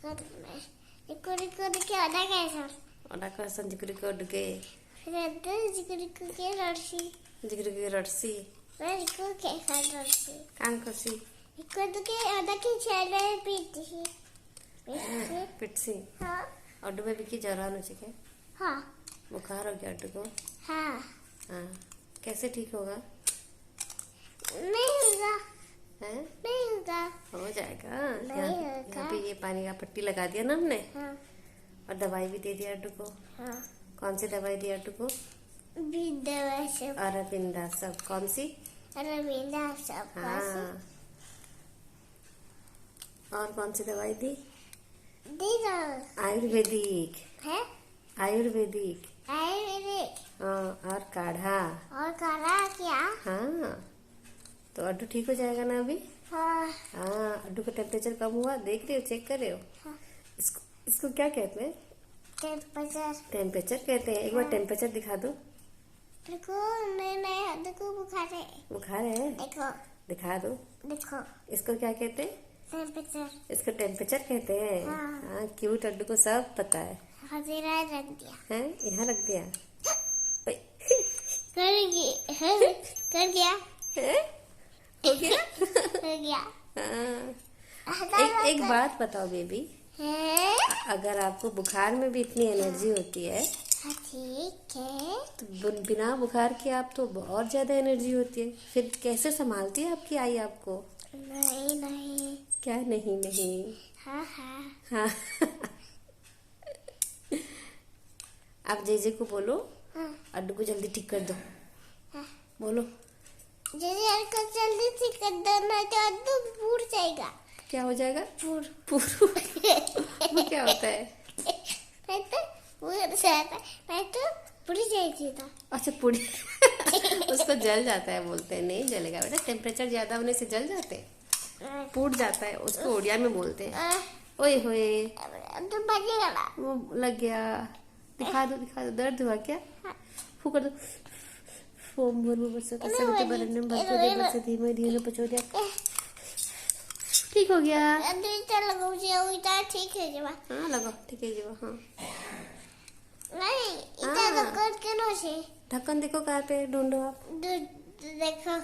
Jiku-jiku ada kaisar. Ada kaisar jiku-jiku duge. Ada jiku-jiku ke rorsi. Jiku-jiku rorsi. Jiku kaisar rorsi. Kan kosi. Jiku-jiku ada ke chale pitsi. पिटसी। हाँ। Addu baby की जरान हो चुके। हाँ। बुखार हो गया अड्डू को। हाँ। हाँ। कैसे ठीक होगा? नहीं होगा। हैं? नहीं होगा। हो जाएगा। नहीं होगा। यहाँ पे ये पानी का पट्टी लगा दिया ना हमने। हाँ। और दवाई भी दे दिया अड्डू को। हाँ। कौन सी दवाई दी अड्डू को? दवाई सब। अरविंदा सब। कौन सी? अरविंदा सब। हाँ। और कौन सी दवाई दी? आयुर्वेदिक है। आयुर्वेदिक। आयुर्वेदिक। हाँ। और काढ़ा। और काढ़ा क्या? हाँ। तो अड्डू ठीक हो जाएगा ना अभी? हाँ। हाँ। अड्डू का टेम्परेचर कम हुआ, देख रहे हो, चेक कर रहे हो? हाँ। इसको क्या कहते हैं? टेम्परेचर। टेम्परेचर कहते हैं। एक बार टेम्परेचर दिखा दो। देखो नहीं देखो बुखार है। बुखार है? देखो। दिखा दो। देखो। इसको क्या कहते हैं? टेम्परेचर। इसको टेम्परेचर कहते हैं। हाँ। क्यूट अड्डू को सब पता है। हज़ीरा रख दिया। हैं? यहाँ रख दिया। कर गया। हो गया? हो गया। हाँ। एक बात बताओ बेबी, है? अगर आपको बुखार में भी इतनी एनर्जी होती है ठीक है, तो बिना बुखार के आप तो बहुत ज्यादा एनर्जी होती है, फिर कैसे संभालती है आपकी आई आपको? नहीं। क्या नहीं नहीं? हाँ हाँ। हाँ। आप जेजे को बोलो अड्डू को जल्दी ठीक कर दो। हाँ। बोलो। जेजे को जल्दी ठीक कर दो, नहीं तो अड्डू फूट जाएगा। क्या हो जाएगा? फूट। वो क्या होता है? नहीं तो पूरी जाएगी था। अच्छा पूरी। उसको जल जाता है बोलते हैं। नहीं जलेगा बेटा, टेम्परेचर ज्यादा होने से जल जाते हैं, फूट जाता है, उसको उड़िया में बोलते हैं। ओए होए, तो बजेगा ना। वो लग गया। दिखा दो दिखा दो। दर्द हुआ क्या? फूक कर दो। फोम भर बरसे कसे होते बरने में भरते दे बरसे धीमे धीमे पचो दिया। ठीक हो गया। लगाओ जे ठीक है जवा। हाँ लगाओ, ठीक है जवा। हाँ नहीं इतना ढक्कन क्यों से? ढक्कन देखो कहाँ पे, ढूंढो आप। देखो।